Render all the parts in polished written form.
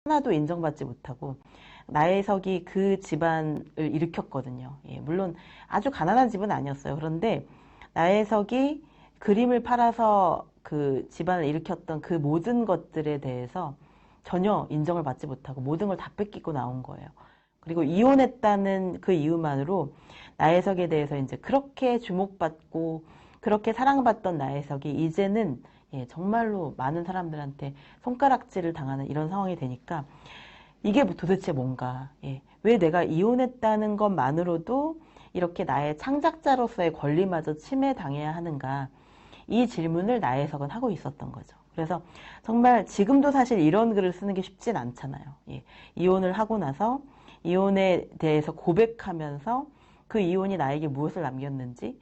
하나도 인정받지 못하고 나혜석이 그 집안을 일으켰거든요. 예, 물론 아주 가난한 집은 아니었어요. 그런데 나혜석이 그림을 팔아서 그 집안을 일으켰던 그 모든 것들에 대해서 전혀 인정을 받지 못하고 모든 걸 다 뺏기고 나온 거예요. 그리고 이혼했다는 그 이유만으로 나혜석에 대해서 이제 그렇게 주목받고 그렇게 사랑받던 나혜석이 이제는 예, 정말로 많은 사람들한테 손가락질을 당하는 이런 상황이 되니까 이게 도대체 뭔가, 예, 왜 내가 이혼했다는 것만으로도 이렇게 나의 창작자로서의 권리마저 침해당해야 하는가, 이 질문을 나혜석은 하고 있었던 거죠. 그래서 정말 지금도 사실 이런 글을 쓰는 게 쉽진 않잖아요. 예, 이혼을 하고 나서 이혼에 대해서 고백하면서 그 이혼이 나에게 무엇을 남겼는지,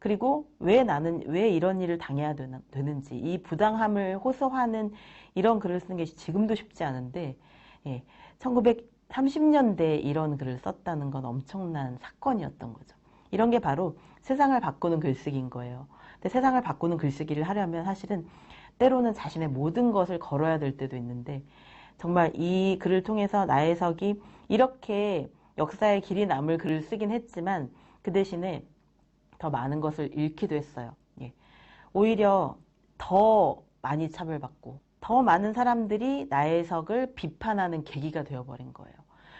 그리고 왜 나는 왜 이런 일을 당해야 되는지, 이 부당함을 호소하는 이런 글을 쓰는 게 지금도 쉽지 않은데, 예, 1930년대에 이런 글을 썼다는 건 엄청난 사건이었던 거죠. 이런 게 바로 세상을 바꾸는 글쓰기인 거예요. 근데 세상을 바꾸는 글쓰기를 하려면 사실은 때로는 자신의 모든 것을 걸어야 될 때도 있는데, 정말 이 글을 통해서 나혜석이 이렇게 역사에 길이 남을 글을 쓰긴 했지만 그 대신에 더 많은 것을 잃기도 했어요. 예. 오히려 더 많이 차별받고 더 많은 사람들이 나혜석을 비판하는 계기가 되어버린 거예요.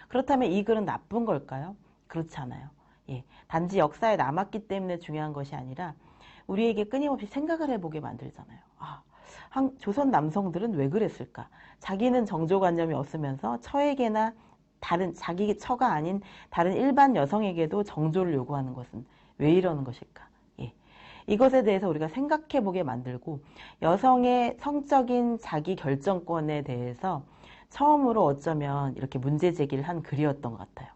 그렇다면 이 글은 나쁜 걸까요? 그렇지 않아요. 예. 단지 역사에 남았기 때문에 중요한 것이 아니라 우리에게 끊임없이 생각을 해보게 만들잖아요. 아, 조선 남성들은 왜 그랬을까? 자기는 정조관념이 없으면서 처에게나 다른 자기 처가 아닌 다른 일반 여성에게도 정조를 요구하는 것은 왜 이러는 것일까? 예. 이것에 대해서 우리가 생각해 보게 만들고 여성의 성적인 자기 결정권에 대해서 처음으로 어쩌면 이렇게 문제 제기를 한 글이었던 것 같아요.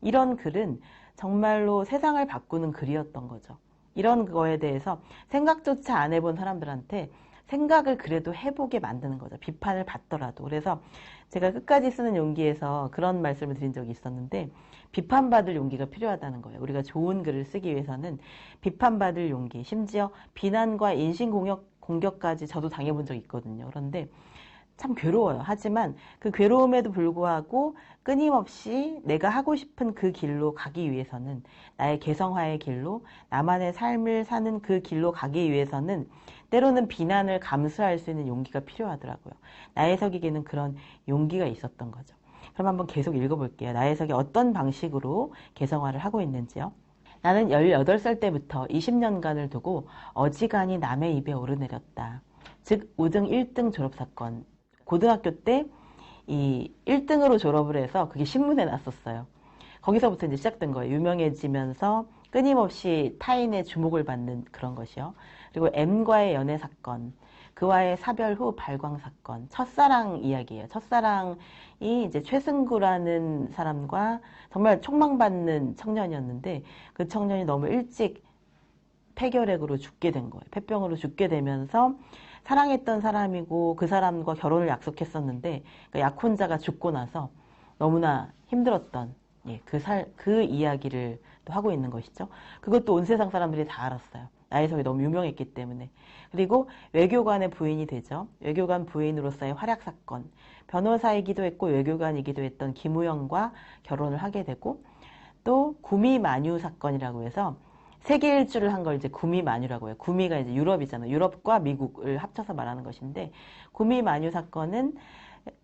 이런 글은 정말로 세상을 바꾸는 글이었던 거죠. 이런 거에 대해서 생각조차 안 해본 사람들한테 생각을 그래도 해보게 만드는 거죠. 비판을 받더라도. 그래서 제가 끝까지 쓰는 용기에서 그런 말씀을 드린 적이 있었는데 비판받을 용기가 필요하다는 거예요. 우리가 좋은 글을 쓰기 위해서는 비판받을 용기, 심지어 비난과 인신공격까지 저도 당해본 적이 있거든요. 그런데 참 괴로워요. 하지만 그 괴로움에도 불구하고 끊임없이 내가 하고 싶은 그 길로 가기 위해서는, 나의 개성화의 길로, 나만의 삶을 사는 그 길로 가기 위해서는 때로는 비난을 감수할 수 있는 용기가 필요하더라고요. 나혜석에게는 그런 용기가 있었던 거죠. 그럼 한번 계속 읽어볼게요. 나혜석이 어떤 방식으로 개성화를 하고 있는지요. 나는 18살 때부터 20년간을 두고 어지간히 남의 입에 오르내렸다. 즉 우등 1등 졸업사건. 고등학교 때 이 1등으로 졸업을 해서 그게 신문에 났었어요. 거기서부터 이제 시작된 거예요. 유명해지면서 끊임없이 타인의 주목을 받는 그런 것이요. 그리고 M과의 연애 사건, 그와의 사별 후 발광 사건, 첫사랑 이야기예요. 첫사랑이 이제 최승구라는 사람과 정말 촉망받는 청년이었는데 그 청년이 너무 일찍 폐결핵으로 죽게 된 거예요. 폐병으로 죽게 되면서 사랑했던 사람이고 그 사람과 결혼을 약속했었는데 그 약혼자가 죽고 나서 너무나 힘들었던, 예, 그 이야기를 또 하고 있는 것이죠. 그것도 온 세상 사람들이 다 알았어요. 나혜석이 너무 유명했기 때문에. 그리고 외교관의 부인이 되죠. 외교관 부인으로서의 활약 사건. 변호사이기도 했고 외교관이기도 했던 김우영과 결혼을 하게 되고, 또 구미만유 사건이라고 해서 세계 일주를 한 걸 이제 구미만유라고 해요. 구미가 이제 유럽이잖아요. 유럽과 미국을 합쳐서 말하는 것인데, 구미만유 사건은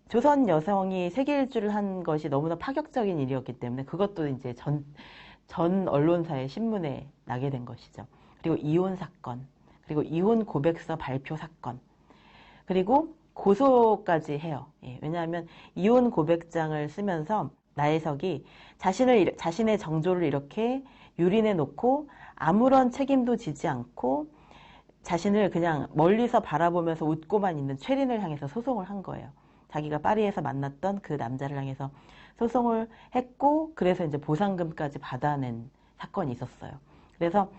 조선 여성이 세계 일주를 한 것이 너무나 파격적인 일이었기 때문에 그것도 이제 전 언론사의 신문에 나게 된 것이죠. 그리고 이혼 사건, 그리고 이혼 고백서 발표 사건, 그리고 고소까지 해요. 예, 왜냐하면 이혼 고백장을 쓰면서 나혜석이 자신의 정조를 이렇게 유린해 놓고 아무런 책임도 지지 않고 자신을 그냥 멀리서 바라보면서 웃고만 있는 최린을 향해서 소송을 한 거예요. 자기가 파리에서 만났던 그 남자를 향해서 소송을 했고, 그래서 이제 보상금까지 받아낸 사건이 있었어요. 그래서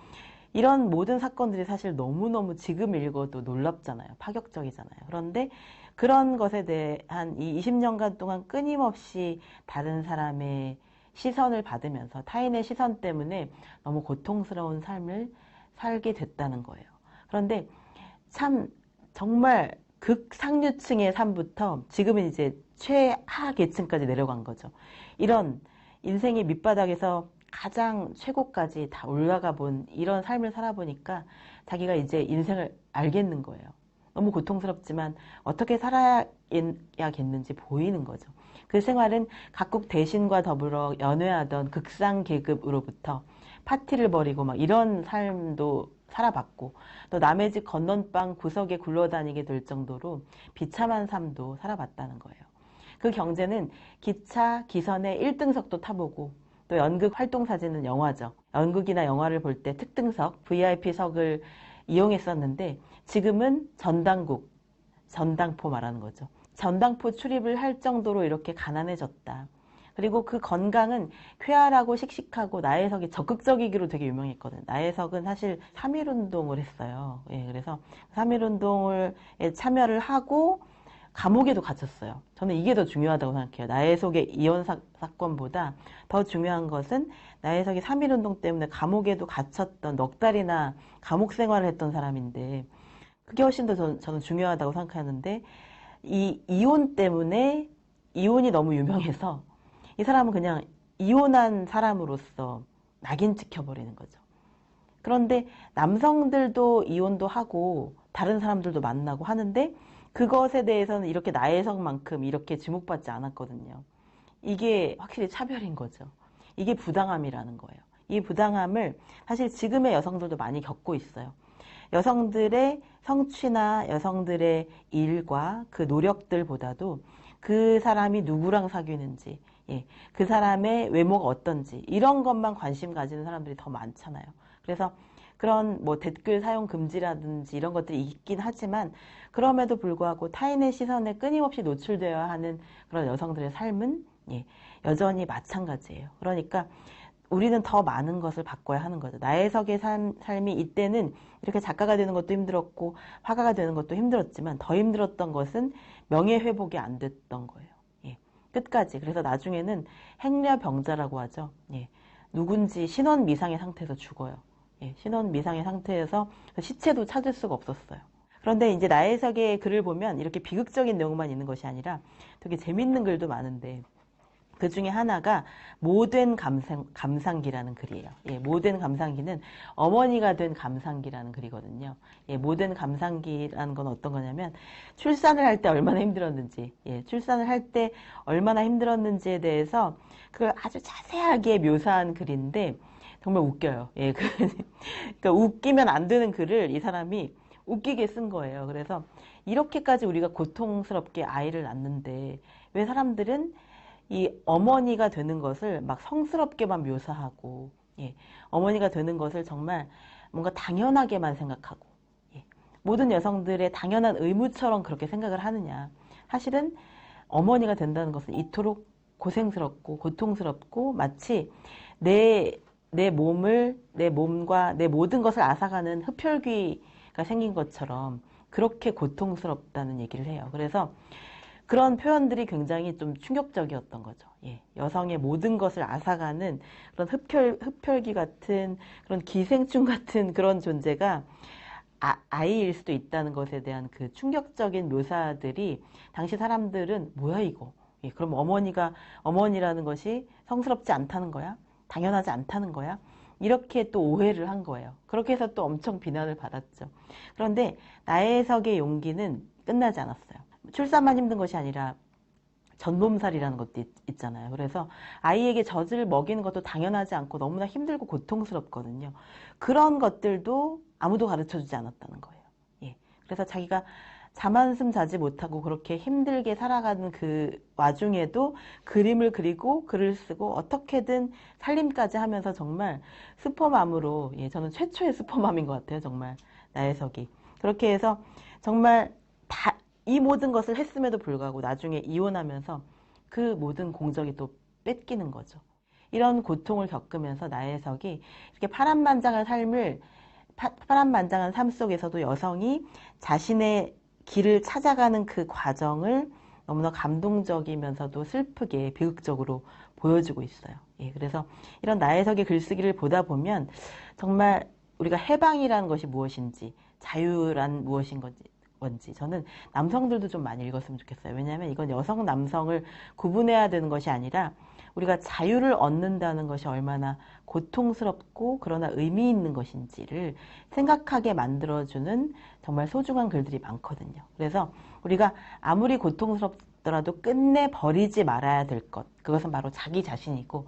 이런 모든 사건들이 사실 너무너무 지금 읽어도 놀랍잖아요. 파격적이잖아요. 그런데 그런 것에 대한 이 20년간 동안 끊임없이 다른 사람의 시선을 받으면서 타인의 시선 때문에 너무 고통스러운 삶을 살게 됐다는 거예요. 그런데 참 정말 극상류층의 삶부터 지금은 이제 최하 계층까지 내려간 거죠. 이런 인생의 밑바닥에서 가장 최고까지 다 올라가 본 이런 삶을 살아보니까 자기가 이제 인생을 알겠는 거예요. 너무 고통스럽지만 어떻게 살아야겠는지 보이는 거죠. 그 생활은 각국 대신과 더불어 연회하던 극상 계급으로부터 파티를 벌이고 막 이런 삶도 살아봤고, 또 남의 집 건넌방 구석에 굴러다니게 될 정도로 비참한 삶도 살아봤다는 거예요. 그 경제는 기차, 기선의 1등석도 타보고, 또 연극 활동 사진은 영화죠. 연극이나 영화를 볼 때 특등석, VIP석을 이용했었는데 지금은 전당국, 전당포 말하는 거죠. 전당포 출입을 할 정도로 이렇게 가난해졌다. 그리고 그 건강은 쾌활하고 씩씩하고 나혜석이 적극적이기로 되게 유명했거든요. 나혜석은 사실 3.1운동을 했어요. 예, 그래서 3.1운동에 참여를 하고 감옥에도 갇혔어요. 저는 이게 더 중요하다고 생각해요. 나혜석의 이혼 사건보다 더 중요한 것은 나혜석이 3.1운동 때문에 감옥에도 갇혔던 넉 달이나 감옥 생활을 했던 사람인데 그게 훨씬 더 저는 중요하다고 생각하는데 이 이혼 때문에 이혼이 너무 유명해서 이 사람은 그냥 이혼한 사람으로서 낙인 찍혀버리는 거죠. 그런데 남성들도 이혼도 하고 다른 사람들도 만나고 하는데 그것에 대해서는 이렇게 나혜석만큼 이렇게 주목받지 않았거든요. 이게 확실히 차별인 거죠. 이게 부당함이라는 거예요. 이 부당함을 사실 지금의 여성들도 많이 겪고 있어요. 여성들의 성취나 여성들의 일과 그 노력들보다도 그 사람이 누구랑 사귀는지, 예, 그 사람의 외모가 어떤지 이런 것만 관심 가지는 사람들이 더 많잖아요. 그래서 그런 뭐 댓글 사용 금지라든지 이런 것들이 있긴 하지만 그럼에도 불구하고 타인의 시선에 끊임없이 노출되어야 하는 그런 여성들의 삶은 예, 여전히 마찬가지예요. 그러니까 우리는 더 많은 것을 바꿔야 하는 거죠. 나혜석의 삶이 이때는 이렇게 작가가 되는 것도 힘들었고 화가가 되는 것도 힘들었지만 더 힘들었던 것은 명예회복이 안 됐던 거예요. 예, 끝까지. 그래서 나중에는 행려병자라고 하죠. 예, 누군지 신원미상의 상태에서 죽어요. 예, 신원미상의 상태에서 시체도 찾을 수가 없었어요. 그런데 이제 나혜석의 글을 보면 이렇게 비극적인 내용만 있는 것이 아니라 되게 재밌는 글도 많은데 그 중에 하나가 모된 감상기라는 글이에요. 예, 모된 감상기는 어머니가 된 감상기라는 글이거든요. 예, 모된 감상기라는 건 어떤 거냐면 출산을 할 때 얼마나 힘들었는지, 예, 출산을 할 때 얼마나 힘들었는지에 대해서 그걸 아주 자세하게 묘사한 글인데 정말 웃겨요. 예, 그러니까 웃기면 안 되는 글을 이 사람이 웃기게 쓴 거예요. 그래서 이렇게까지 우리가 고통스럽게 아이를 낳는데 왜 사람들은 이 어머니가 되는 것을 막 성스럽게만 묘사하고, 예, 어머니가 되는 것을 정말 뭔가 당연하게만 생각하고, 예, 모든 여성들의 당연한 의무처럼 그렇게 생각을 하느냐. 사실은 어머니가 된다는 것은 이토록 고생스럽고 고통스럽고 마치 내 몸과 내 모든 것을 앗아가는 흡혈귀가 생긴 것처럼 그렇게 고통스럽다는 얘기를 해요. 그래서 그런 표현들이 굉장히 좀 충격적이었던 거죠. 예, 여성의 모든 것을 앗아가는 그런 흡혈귀 같은 그런 기생충 같은 그런 존재가 아이일 수도 있다는 것에 대한 그 충격적인 묘사들이 당시 사람들은 뭐야 이거? 예, 그럼 어머니라는 것이 성스럽지 않다는 거야? 당연하지 않다는 거야? 이렇게 또 오해를 한 거예요. 그렇게 해서 또 엄청 비난을 받았죠. 그런데 나혜석의 용기는 끝나지 않았어요. 출산만 힘든 것이 아니라 전몸살이라는 것도 있잖아요. 그래서 아이에게 젖을 먹이는 것도 당연하지 않고 너무나 힘들고 고통스럽거든요. 그런 것들도 아무도 가르쳐주지 않았다는 거예요. 예. 그래서 자기가 잠 한숨 자지 못하고 그렇게 힘들게 살아가는 그 와중에도 그림을 그리고 글을 쓰고 어떻게든 살림까지 하면서 정말 슈퍼맘으로, 예, 저는 최초의 슈퍼맘인 것 같아요. 정말 나혜석이. 그렇게 해서 정말 이 모든 것을 했음에도 불구하고 나중에 이혼하면서 그 모든 공적이 또 뺏기는 거죠. 이런 고통을 겪으면서 나혜석이 이렇게 파란만장한 삶 속에서도 여성이 자신의 길을 찾아가는 그 과정을 너무나 감동적이면서도 슬프게 비극적으로 보여주고 있어요. 예, 그래서 이런 나혜석의 글쓰기를 보다 보면 정말 우리가 해방이라는 것이 무엇인지, 자유란 무엇인 건지, 건지 저는 남성들도 좀 많이 읽었으면 좋겠어요. 왜냐하면 이건 여성, 남성을 구분해야 되는 것이 아니라 우리가 자유를 얻는다는 것이 얼마나 고통스럽고 그러나 의미 있는 것인지를 생각하게 만들어주는 정말 소중한 글들이 많거든요. 그래서 우리가 아무리 고통스럽더라도 끝내 버리지 말아야 될 것, 그것은 바로 자기 자신이고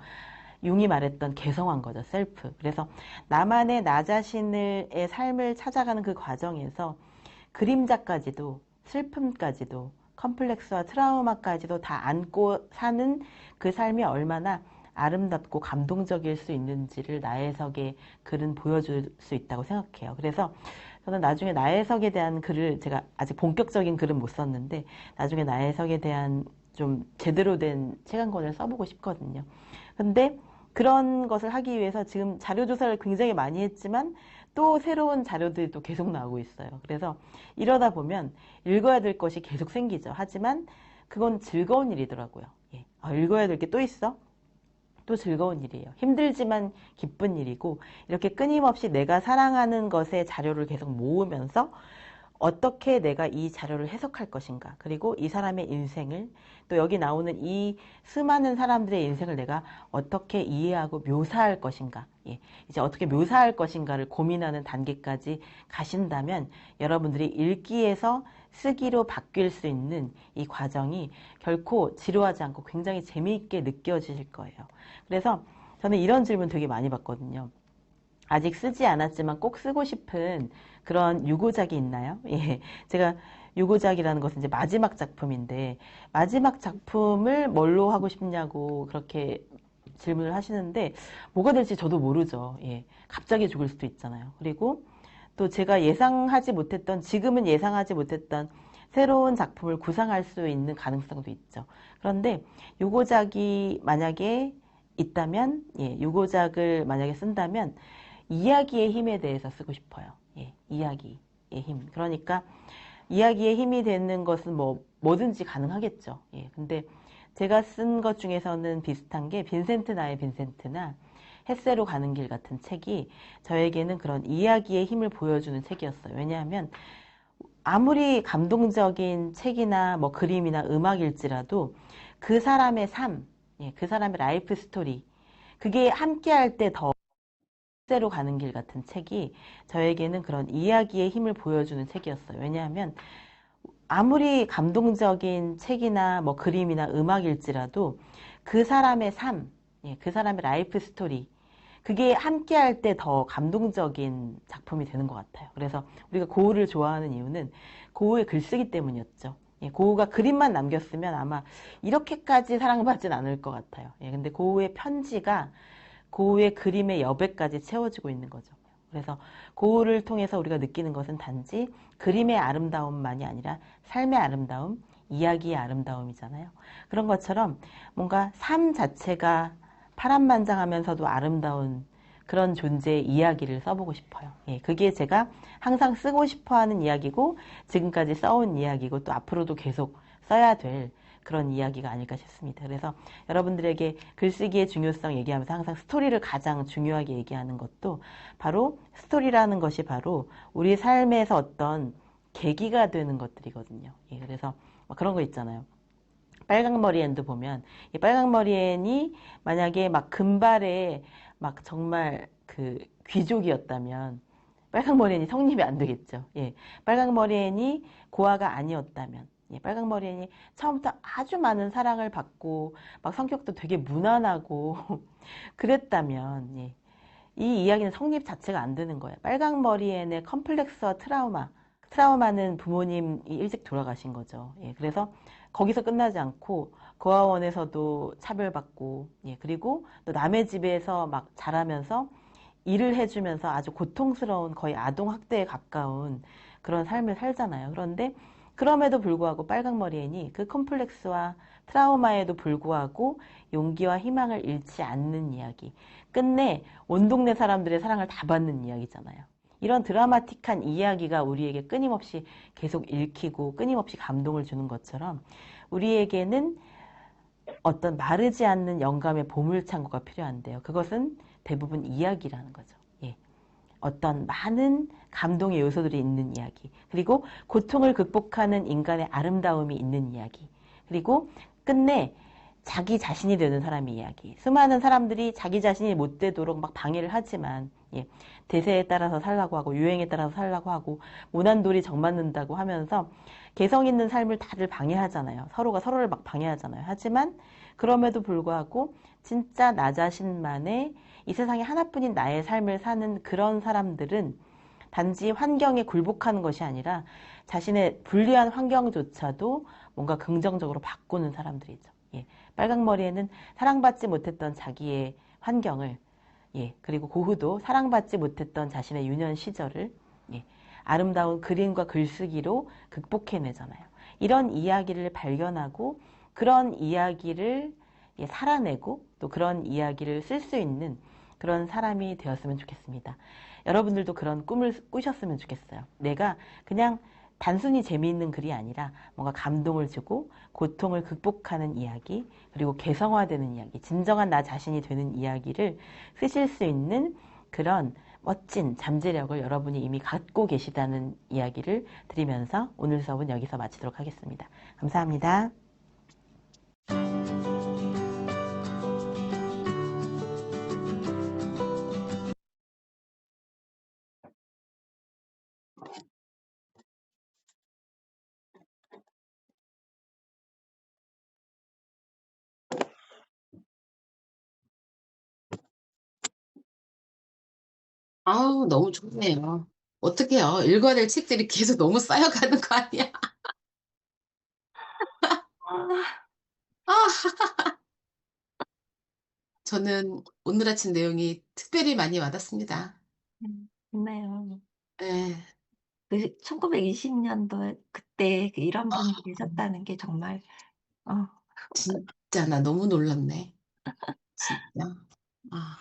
융이 말했던 개성한 거죠. 셀프. 그래서 나만의 나 자신의 삶을 찾아가는 그 과정에서 그림자까지도 슬픔까지도 컴플렉스와 트라우마까지도 다 안고 사는 그 삶이 얼마나 아름답고 감동적일 수 있는지를 나혜석의 글은 보여줄 수 있다고 생각해요. 그래서 저는 나중에 나혜석에 대한 글을 제가 아직 본격적인 글은 못 썼는데 나중에 나혜석에 대한 좀 제대로 된 책 한 권을 써보고 싶거든요. 근데 그런 것을 하기 위해서 지금 자료조사를 굉장히 많이 했지만 또 새로운 자료들이 또 계속 나오고 있어요. 그래서 이러다 보면 읽어야 될 것이 계속 생기죠. 하지만 그건 즐거운 일이더라고요. 예. 읽어야 될 게 또 있어? 또 즐거운 일이에요. 힘들지만 기쁜 일이고 이렇게 끊임없이 내가 사랑하는 것의 자료를 계속 모으면서 어떻게 내가 이 자료를 해석할 것인가, 그리고 이 사람의 인생을, 또 여기 나오는 이 수많은 사람들의 인생을 내가 어떻게 이해하고 묘사할 것인가, 예, 이제 어떻게 묘사할 것인가를 고민하는 단계까지 가신다면 여러분들이 읽기에서 쓰기로 바뀔 수 있는 이 과정이 결코 지루하지 않고 굉장히 재미있게 느껴지실 거예요. 그래서 저는 이런 질문 되게 많이 받거든요. 아직 쓰지 않았지만 꼭 쓰고 싶은 그런 유고작이 있나요? 예. 제가 유고작이라는 것은 이제 마지막 작품인데, 마지막 작품을 뭘로 하고 싶냐고 그렇게 질문을 하시는데, 뭐가 될지 저도 모르죠. 예. 갑자기 죽을 수도 있잖아요. 그리고 또 제가 예상하지 못했던, 지금은 예상하지 못했던 새로운 작품을 구상할 수 있는 가능성도 있죠. 그런데 유고작이 만약에 있다면, 예, 유고작을 만약에 쓴다면, 이야기의 힘에 대해서 쓰고 싶어요. 예, 이야기의 힘. 그러니까 이야기의 힘이 되는 것은 뭐든지 가능하겠죠. 예, 근데 제가 쓴 것 중에서는 비슷한 게 빈센트 나의 빈센트나 햇새로 가는 길 같은 책이 저에게는 그런 이야기의 힘을 보여주는 책이었어요. 왜냐하면 아무리 감동적인 책이나 뭐 그림이나 음악일지라도 그 사람의 삶, 예, 그 사람의 라이프 스토리, 그게 함께할 때더 로 가는 길 같은 책이 저에게는 그런 이야기의 힘을 보여주는 책이었어요. 왜냐하면 아무리 감동적인 책이나 뭐 그림이나 음악일지라도 그 사람의 삶, 예, 그 사람의 라이프 스토리, 그게 함께할 때 더 감동적인 작품이 되는 것 같아요. 그래서 우리가 고우를 좋아하는 이유는 고우의 글쓰기 때문이었죠. 예, 고우가 그림만 남겼으면 아마 이렇게까지 사랑받진 않을 것 같아요. 예, 근데 고우의 편지가 고우의 그림의 여백까지 채워지고 있는 거죠. 그래서 고우를 통해서 우리가 느끼는 것은 단지 그림의 아름다움만이 아니라 삶의 아름다움, 이야기의 아름다움이잖아요. 그런 것처럼 뭔가 삶 자체가 파란만장하면서도 아름다운 그런 존재의 이야기를 써보고 싶어요. 예, 그게 제가 항상 쓰고 싶어하는 이야기고 지금까지 써온 이야기고 또 앞으로도 계속 써야 될 그런 이야기가 아닐까 싶습니다. 그래서 여러분들에게 글쓰기의 중요성 얘기하면서 항상 스토리를 가장 중요하게 얘기하는 것도 바로 스토리라는 것이 바로 우리 삶에서 어떤 계기가 되는 것들이거든요. 예, 그래서 그런 거 있잖아요. 빨강머리 앤도 보면 이 빨강머리 앤이 만약에 막 금발에 막 정말 그 귀족이었다면 빨강머리 앤이 성립이 안 되겠죠. 예, 빨강머리 앤이 고아가 아니었다면, 예, 빨강머리 앤이 처음부터 아주 많은 사랑을 받고 막 성격도 되게 무난하고 그랬다면, 예, 이 이야기는 성립 자체가 안 되는 거예요. 빨강머리 앤의 컴플렉스와 트라우마는 부모님이 일찍 돌아가신 거죠. 예, 그래서 거기서 끝나지 않고 고아원에서도 차별받고, 예, 그리고 또 남의 집에서 막 자라면서 일을 해주면서 아주 고통스러운 거의 아동학대에 가까운 그런 삶을 살잖아요. 그런데 그럼에도 불구하고 빨강머리 앤이 그 컴플렉스와 트라우마에도 불구하고 용기와 희망을 잃지 않는 이야기. 끝내 온 동네 사람들의 사랑을 다 받는 이야기잖아요. 이런 드라마틱한 이야기가 우리에게 끊임없이 계속 읽히고 끊임없이 감동을 주는 것처럼 우리에게는 어떤 마르지 않는 영감의 보물창고가 필요한데요. 그것은 대부분 이야기라는 거죠. 예. 어떤 많은 감동의 요소들이 있는 이야기. 그리고 고통을 극복하는 인간의 아름다움이 있는 이야기. 그리고 끝내 자기 자신이 되는 사람의 이야기. 수많은 사람들이 자기 자신이 못 되도록 막 방해를 하지만, 예, 대세에 따라서 살라고 하고, 유행에 따라서 살라고 하고, 모난돌이 정맞는다고 하면서 개성 있는 삶을 다들 방해하잖아요. 서로가 서로를 막 방해하잖아요. 하지만 그럼에도 불구하고 진짜 나 자신만의 이 세상에 하나뿐인 나의 삶을 사는 그런 사람들은 단지 환경에 굴복하는 것이 아니라 자신의 불리한 환경조차도 뭔가 긍정적으로 바꾸는 사람들이죠. 예. 빨강머리에는 사랑받지 못했던 자기의 환경을, 예, 그리고 고흐도 사랑받지 못했던 자신의 유년 시절을, 예, 아름다운 그림과 글쓰기로 극복해내잖아요. 이런 이야기를 발견하고 그런 이야기를, 예, 살아내고 또 그런 이야기를 쓸 수 있는 그런 사람이 되었으면 좋겠습니다. 여러분들도 그런 꿈을 꾸셨으면 좋겠어요. 내가 그냥 단순히 재미있는 글이 아니라 뭔가 감동을 주고 고통을 극복하는 이야기, 그리고 개성화되는 이야기, 진정한 나 자신이 되는 이야기를 쓰실 수 있는 그런 멋진 잠재력을 여러분이 이미 갖고 계시다는 이야기를 드리면서 오늘 수업은 여기서 마치도록 하겠습니다. 감사합니다. 아우, 너무 좋네요. 어떡해요. 읽어야 될 책들이 계속 너무 쌓여가는 거 아니야? 아, 저는 오늘 아침 내용이 특별히 많이 와닿습니다. 좋네요. 예. 그 1920년도에 그때 그 이런 아, 분이 계셨다는 게 정말 어, 진짜 나 너무 놀랐네. 진짜. 아,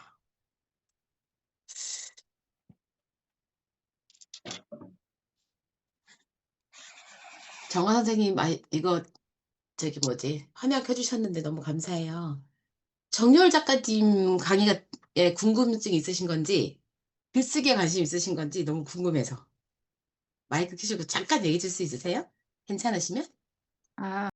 정화 선생님, 이거 저기 뭐지? 번역해 주셨는데 너무 감사해요. 정여울 작가님 강의가 예, 궁금증 있으신 건지, 글쓰기에 관심 있으신 건지 너무 궁금해서. 마이크 켜시고 잠깐 얘기해 줄 수 있으세요? 괜찮으시면? 아,